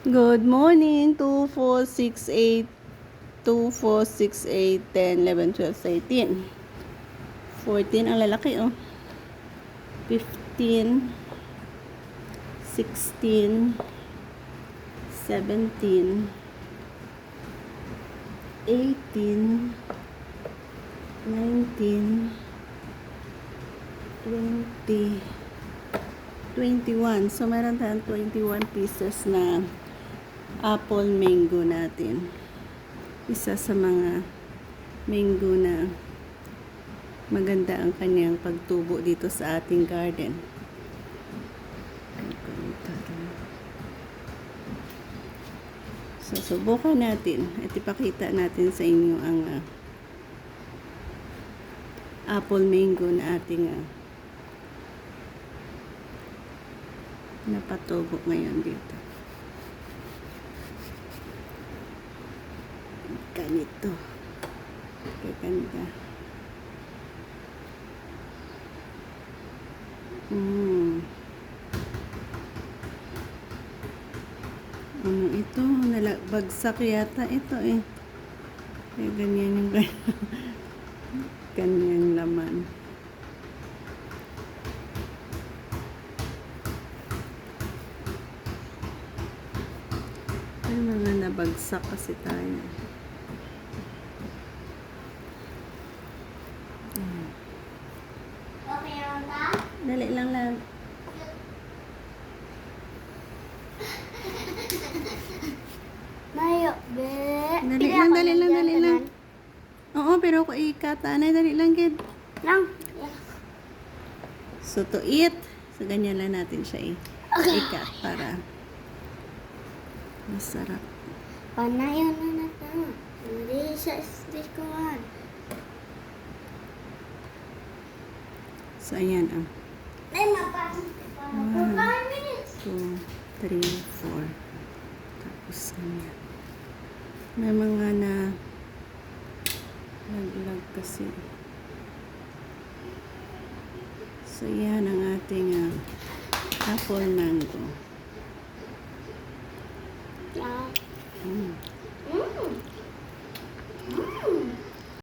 Good morning. 2, 4, 6, 8, 2, 4, 6, 8, 10, 11, 12, 13. 14 ang lalaki, oh. 15, 16, 17, 18, 19, 20, 21. So, meron tayong 21 pieces na apple mango natin. Isa sa mga mango na maganda ang kanyang pagtubo dito sa ating garden. So, subukan natin at ipakita natin sa inyo ang apple mango na ating napatubo ngayon dito. Ganito. Ganda. Ano ito? Bagsak yata ito eh. Kaya ganyan yung ganyan laman. Ay, mga nabagsak kasi tayo. Okay lang ba? Dali lang lang. Mayo, be. Dali lang. Oo, pero ako ikatanay, dali lang, kid. Lang. So, to eat. So, ganyan lang natin siya ikat para masarap. Panayon na natin. Hindi siya istikuhan. So, ayan, Ay, mapasok pa. 5 minutes. 2, 3, 4. Tapos, ganyan. May mga na laglag kasi. So, yan ang ating apple mango. Lang.